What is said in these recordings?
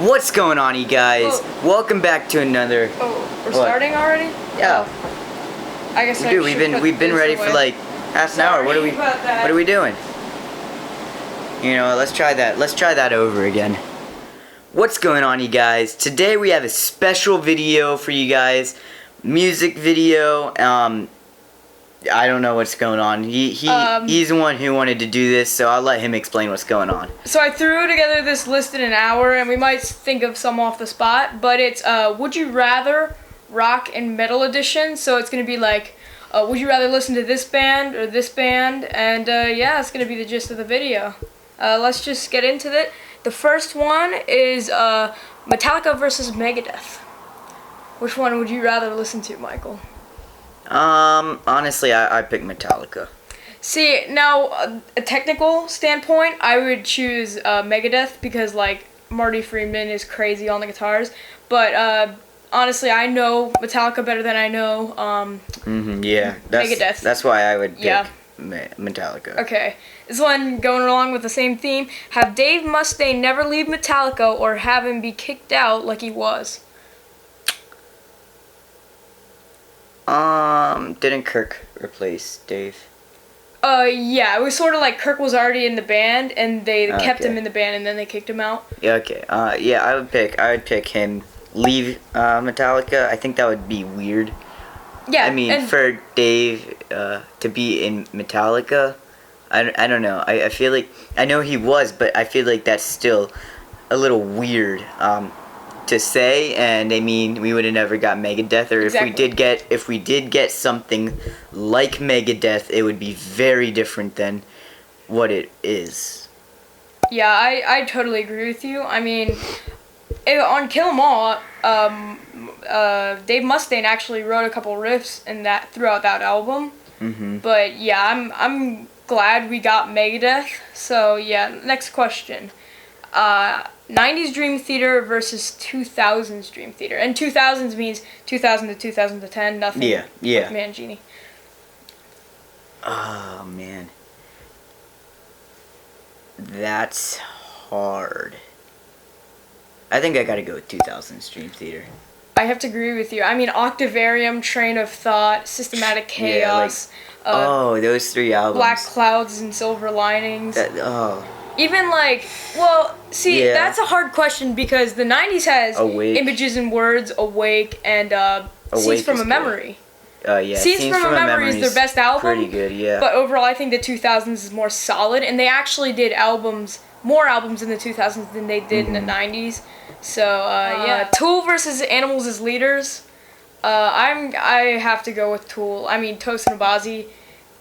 What's going on, you guys? Whoa. Welcome back to another. Oh, we're What? starting already? Yeah. Oh. I guess We I do. should We've been put ready this for away. like half an hour. What are we? Sorry about that. What are we doing? You know, let's try that. Let's try that over again. What's going on, you guys? Today we have a special video for you guys. Music video. I don't know what's going on. He's the one who wanted to do this, so I'll let him explain what's going on. So I threw together this list in an hour, and we might think of some off the spot, but it's Would You Rather Rock and Metal Edition. So it's gonna be like, would you rather listen to this band or this band? And yeah, it's gonna be the gist of the video. Let's just get into it. The first one is Metallica versus Megadeth. Which one would you rather listen to, Michael? Honestly, I pick Metallica. See, now, a technical standpoint, I would choose Megadeth because, like, Marty Friedman is crazy on the guitars. But, honestly, I know Metallica better than I know Yeah. Megadeth. That's why I would pick Yeah. Metallica. Okay. This one, going along with the same theme, have Dave Mustaine never leave Metallica or have him be kicked out like he was? Didn't Kirk replace Dave? Yeah, it was sort of like Kirk was already in the band, and they kept Okay. him in the band, and then they kicked him out. Yeah, okay. Yeah, I would pick him. Leave Metallica. I think that would be weird. Yeah, I mean, and for Dave to be in Metallica, I don't know. I feel like I know he was, but I feel like that's still a little weird to say. And I mean, we would have never got Megadeth, or Exactly. if we did get something like Megadeth, it would be very different than what it is. yeah, I totally agree with you. I mean, on Kill 'Em All, Dave Mustaine actually wrote a couple riffs throughout that album. Mm-hmm. But yeah, I'm glad we got Megadeth. So yeah, next question. 90s Dream Theater versus 2000s Dream Theater. And 2000s means 2000 to 2010, nothing Yeah. with Mangini. Oh man, that's hard. I think I gotta go with 2000 Dream Theater. I have to agree with you. I mean, Octavarium, Train of Thought, Systematic Chaos, Those three albums. Black Clouds and Silver Linings. Oh. Even like, well, see, Yeah. that's a hard question because the 90s has Awake. Images and Words, Awake, and Scenes Awake from is a good. Memory. Yeah. Scenes from a Memory is their best album. Pretty good, yeah. But overall, I think the 2000s is more solid, and they actually did more albums in the 2000s than they did in the 90s. So yeah, Tool versus Animals as Leaders. I have to go with Tool. I mean, Tosin Abazi,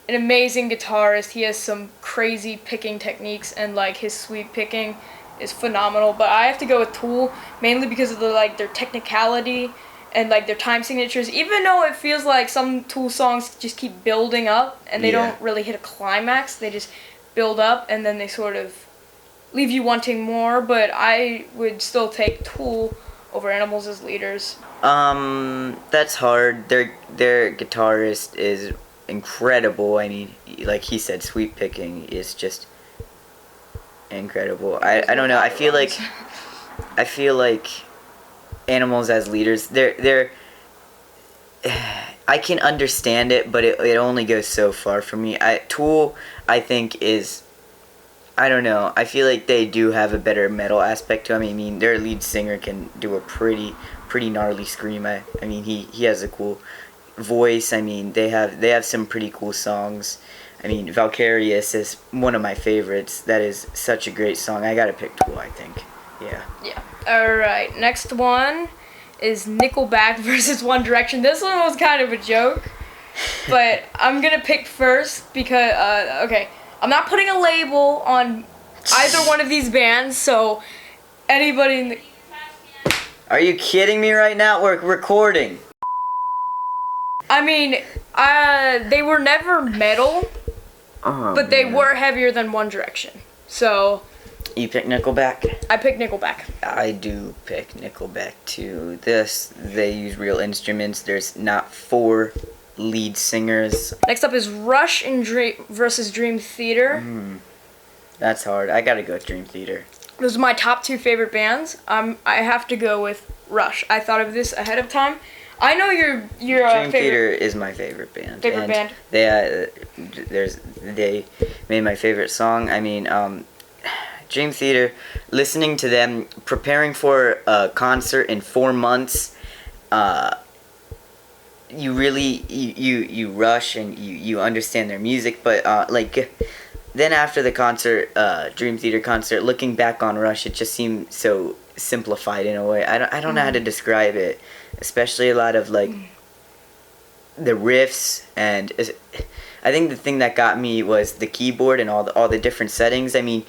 an amazing guitarist. He has some crazy picking techniques, and like his sweep picking is phenomenal. But I have to go with Tool mainly because of their technicality and like their time signatures. Even though it feels like some Tool songs just keep building up and they don't really hit a climax, they just build up and then they sort of leave you wanting more. But I would still take Tool over Animals as Leaders. That's hard. Their guitarist is incredible. I mean, like he said, sweep picking is just incredible. I don't know. I feel like Animals as Leaders, they're I can understand it, but it only goes so far for me. Tool, I think, is, I don't know. I feel like they do have a better metal aspect to them. I mean, their lead singer can do a pretty gnarly scream. I mean, he has a cool voice. I mean, they have some pretty cool songs. I mean, Valkyrius is one of my favorites. That is such a great song. I gotta pick Tool, I think. Yeah. Yeah. Alright, next one is Nickelback versus One Direction. This one was kind of a joke, but I'm gonna pick first because, okay, I'm not putting a label on either one of these bands, so anybody in the... Are you kidding me right now? We're recording. I mean, they were never metal, but they were heavier than One Direction. So, You pick Nickelback? I picked Nickelback. I do pick Nickelback too. They use real instruments. There's not 4 lead singers. Next up is Rush and versus Dream Theater. That's hard. I gotta go with Dream Theater. those are my top two favorite bands. I have to go with Rush. I thought of this ahead of time. I know your Dream favorite. Theater is my favorite band. Favorite band. They made my favorite song. I mean, Dream Theater. Listening to them, preparing for a concert in 4 months. You really you rush and you understand their music, but then after the concert, Dream Theater concert, looking back on Rush, it just seemed so simplified in a way. I don't know how to describe it, especially a lot of like the riffs, and I think the thing that got me was the keyboard and all the different settings. I mean,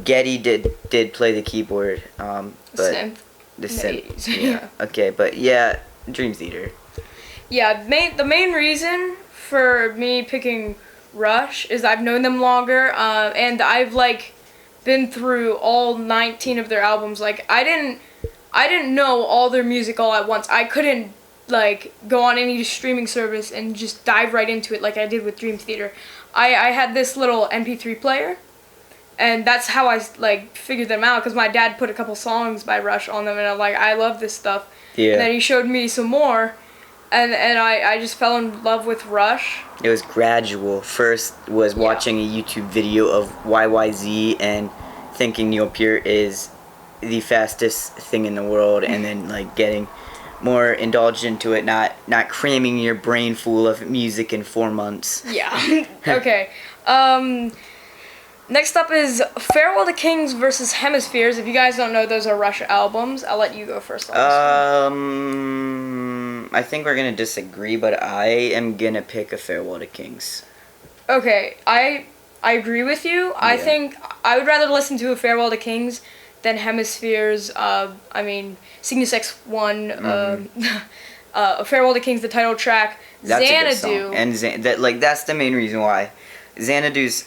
Geddy did play the keyboard, but Synth. the synth. Yeah. Okay, but yeah, Dream Theater. Yeah, the main reason for me picking Rush is I've known them longer, and I've like been through all 19 of their albums. Like I didn't know all their music all at once. I couldn't like go on any streaming service and just dive right into it like I did with Dream Theater. I had this little MP3 player, and that's how I like figured them out, because my dad put a couple songs by Rush on them, and I'm like, I love this stuff. Yeah. And then he showed me some more, and I just fell in love with Rush. It was gradual. First was watching a YouTube video of YYZ and thinking Neil Peart is the fastest thing in the world, and then like getting more indulged into it, not cramming your brain full of music in 4 months. Yeah. Okay. Next up is Farewell to Kings versus Hemispheres. If you guys don't know, those are Rush albums. I'll let you go first on this one. I think we're gonna disagree, but I am gonna pick a Farewell to Kings. Okay, I agree with you. I Yeah. think I would rather listen to a Farewell to Kings than Hemispheres. I mean, Cygnus X1, a Farewell to Kings, the title track. That's a good Xanadu. song. And that's the main reason why. Xanadu's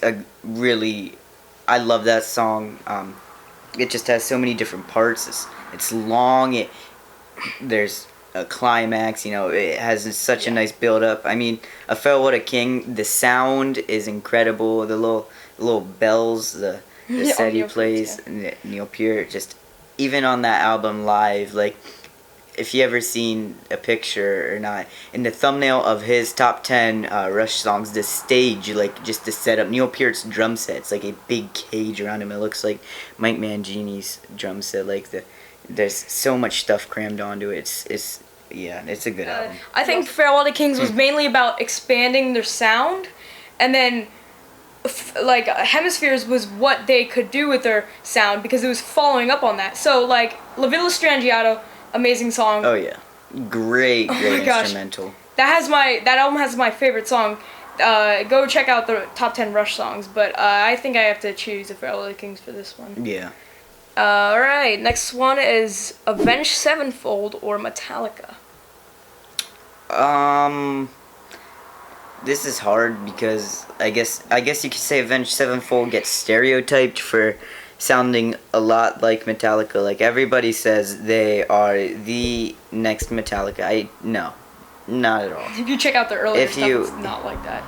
I love that song. It just has so many different parts. It's long. There's a climax. It has such a nice build up. I mean, A Farewell to King. The sound is incredible. The little bells. The set he Neil Peart, plays. Neil Peart. Just even on that album live, like. If you ever seen a picture or not, in the thumbnail of his top 10 Rush songs, the stage, like just the setup, Neil Peart's drum set, it's like a big cage around him. It looks like Mike Mangini's drum set. Like there's so much stuff crammed onto it. It's a good album. I think Farewell to Kings was mainly about expanding their sound, and then like Hemispheres was what they could do with their sound, because it was following up on that. So like La Villa Strangiato, amazing song. Oh yeah, great my gosh. instrumental. That album has my favorite song. Go check out the top 10 Rush songs, but I think I have to choose the Farewell to Kings for this one. Yeah. Alright, next one is Avenged Sevenfold or Metallica. This is hard because I guess you could say Avenged Sevenfold gets stereotyped for sounding a lot like Metallica. Like everybody says they are the next Metallica. No, not at all. If you check out the earlier stuff, it's not like that.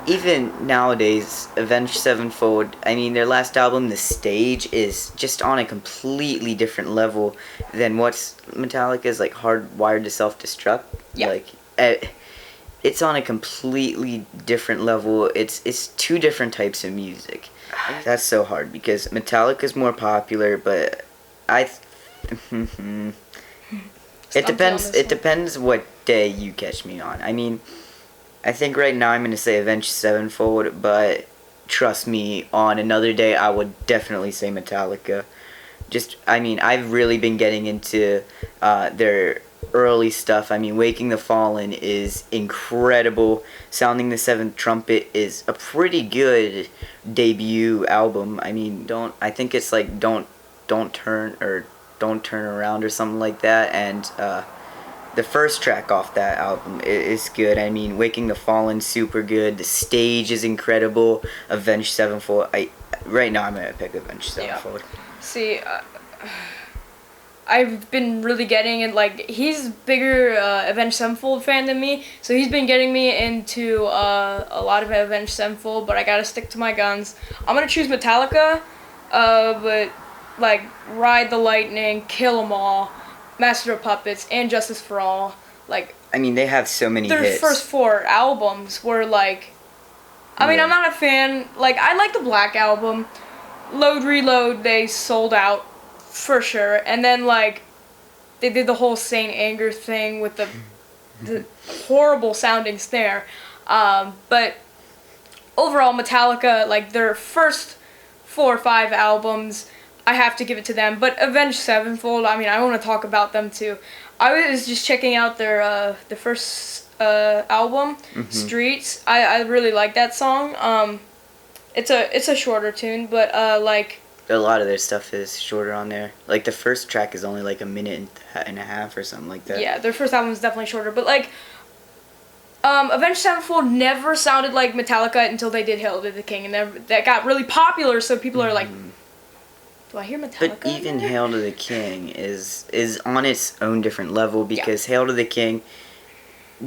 Even nowadays, Avenged Sevenfold, I mean, their last album, The Stage, is just on a completely different level than what's Metallica's like Hardwired to Self-Destruct. Yeah. Like, it's on a completely different level. It's two different types of music. That's so hard because Metallica's more popular, but it depends. It depends what day you catch me on. I mean, I think right now I'm gonna say Avenged Sevenfold, but trust me, on another day I would definitely say Metallica. I've really been getting into their early stuff. I mean, Waking the Fallen is incredible. Sounding the Seventh Trumpet is a pretty good debut album. I mean, I think it's like Don't Turn Around or something like that, and the first track off that album is good. I mean, Waking the Fallen, super good. The Stage is incredible. Avenged Sevenfold. Right now I'm gonna pick Avenged Sevenfold. Yeah. See, I've been really getting it. Like, he's bigger Avenged Sevenfold fan than me, so he's been getting me into a lot of Avenged Sevenfold. But I gotta stick to my guns. I'm gonna choose Metallica, but like Ride the Lightning, Kill 'Em All, Master of Puppets, and Justice for All. Like I mean, they have so many their hits. first 4 albums were like. I mean, Yeah. I'm not a fan. Like I like the Black Album. Load Reload, they sold out for sure, and then like they did the whole Saint Anger thing with the horrible sounding snare. But overall, Metallica, like their first 4 or 5 albums, I have to give it to them. But Avenged Sevenfold, I mean, I want to talk about them too. I was just checking out their first album, Streets. I really like that song. It's a shorter tune, but like A lot of their stuff is shorter on there. Like the first track is only like a minute and a half or something like that. yeah, their first album is definitely shorter. But like Avenged Sevenfold never sounded like Metallica until they did Hail to the King, and that got really popular. So people are like, "Do I hear Metallica?" But even in there?" Hail to the King is on its own different level because Hail to the King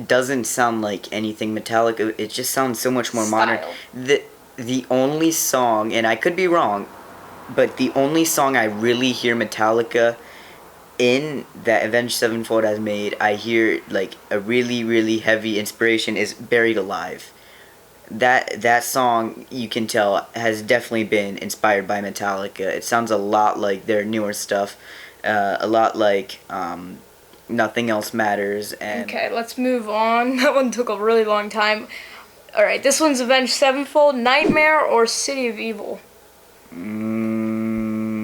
doesn't sound like anything Metallica. It just sounds so much more modern. Style. The only song, and I could be wrong, but the only song I really hear Metallica in that Avenged Sevenfold has made, I hear like a really, really heavy inspiration is Buried Alive. That song, you can tell, has definitely been inspired by Metallica. It sounds a lot like their newer stuff, a lot like Nothing Else Matters. And Okay, let's move on. That one took a really long time. All right, this one's Avenged Sevenfold, Nightmare or City of Evil.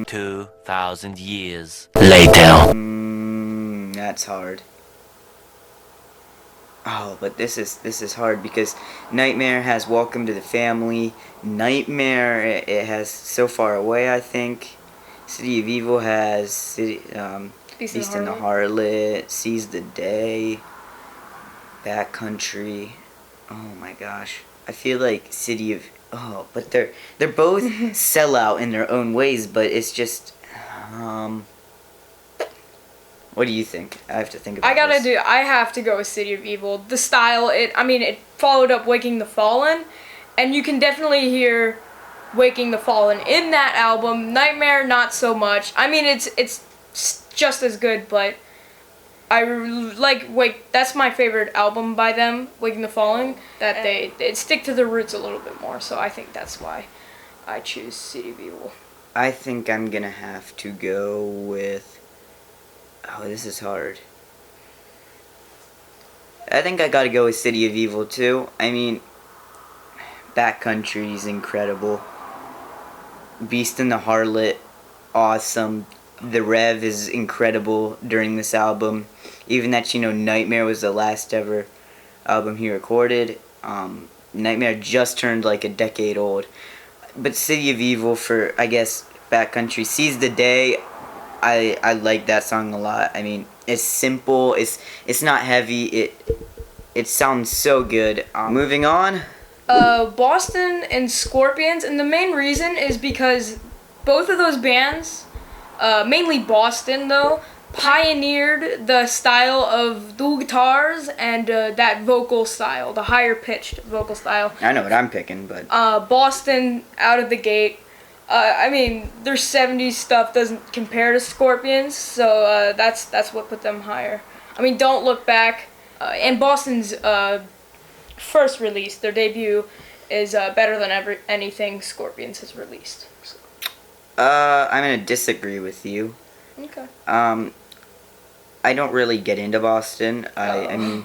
2,000 years later. That's hard. Oh, but this is hard because Nightmare has Welcome to the Family. Nightmare, it has So Far Away, I think. City of Evil has Beast and the Harlot, Seize the Day, Backcountry. Oh my gosh, I feel like but they're both sellout in their own ways. But it's just, what do you think? I have to think about. I have to go with City of Evil. The style, it followed up Waking the Fallen, and you can definitely hear Waking the Fallen in that album. Nightmare, not so much. I mean, it's just as good, but that's my favorite album by them, Waking the Fallen, that they stick to their roots a little bit more, so I think that's why I choose City of Evil. I think I'm gonna have to go with, this is hard. I think I gotta go with City of Evil too. I mean, Backcountry is incredible. Beast and the Harlot, awesome. The Rev is incredible during this album. Even that, Nightmare was the last ever album he recorded. Nightmare just turned like a decade old. But City of Evil for, I guess, Backcountry. Seize the Day, I like that song a lot. I mean, it's simple. It's not heavy. It sounds so good. Moving on. Boston and Scorpions, and the main reason is because both of those bands, mainly Boston though, pioneered the style of dual guitars and that vocal style, the higher pitched vocal style. I know what I'm picking, but Boston out of the gate. I mean, their 70s stuff doesn't compare to Scorpions, so that's what put them higher. I mean, Don't Look Back, and Boston's first release, their debut, is better than anything Scorpions has released. So. I'm gonna disagree with you. Okay. I don't really get into Boston. I mean,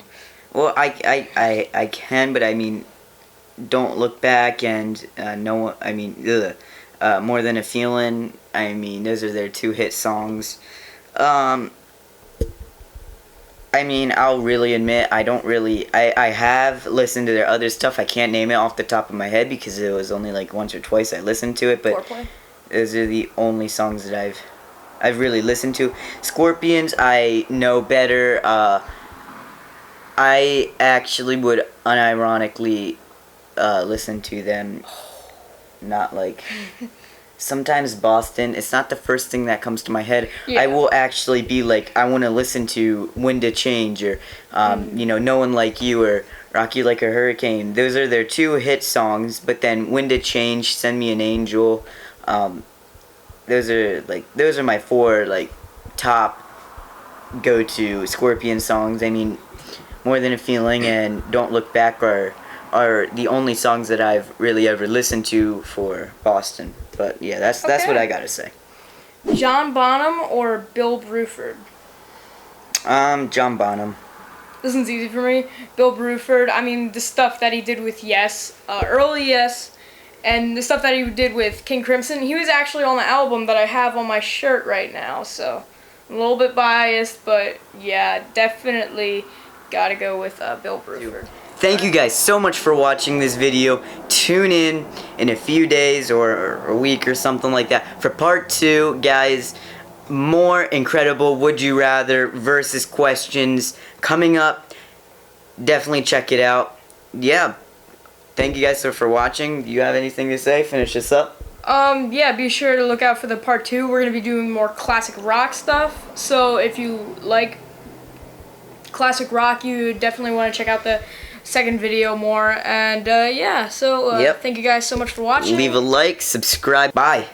well, I can, but I mean, Don't Look Back and no, I mean, More Than a Feeling. I mean, those are their 2 hit songs. I mean, I'll really admit, I have listened to their other stuff. I can't name it off the top of my head because it was only like once or twice I listened to it, but Foreplay. Those are the only songs that I've really listened to. Scorpions, I know better. I actually would unironically listen to them, not like... Sometimes Boston, it's not the first thing that comes to my head. Yeah. I will actually be like, I want to listen to When to Change or, No One Like You or Rock You Like a Hurricane. Those are their 2 hit songs, but then When to Change, Send Me an Angel, those are my four like top go-to Scorpion songs. I mean, More Than a Feeling and Don't Look Back are the only songs that I've really ever listened to for Boston. But yeah, that's what I gotta say. John Bonham or Bill Bruford? John Bonham. This one's easy for me. Bill Bruford, I mean, the stuff that he did with Yes, early Yes, and the stuff that he did with King Crimson, he was actually on the album that I have on my shirt right now, so I'm a little bit biased, but yeah, definitely gotta go with Bill Bruford. Thank you guys so much for watching this video. Tune in a few days or a week or something like that for part 2, guys. More incredible Would You Rather versus questions coming up. Definitely check it out. Yeah. Thank you guys so for watching. Do you have anything to say? Finish this up. Yeah, be sure to look out for the part 2. We're gonna be doing more classic rock stuff. So if you like classic rock, you definitely want to check out the second video more. And yeah, so Yep. thank you guys so much for watching. Leave a like, subscribe. Bye.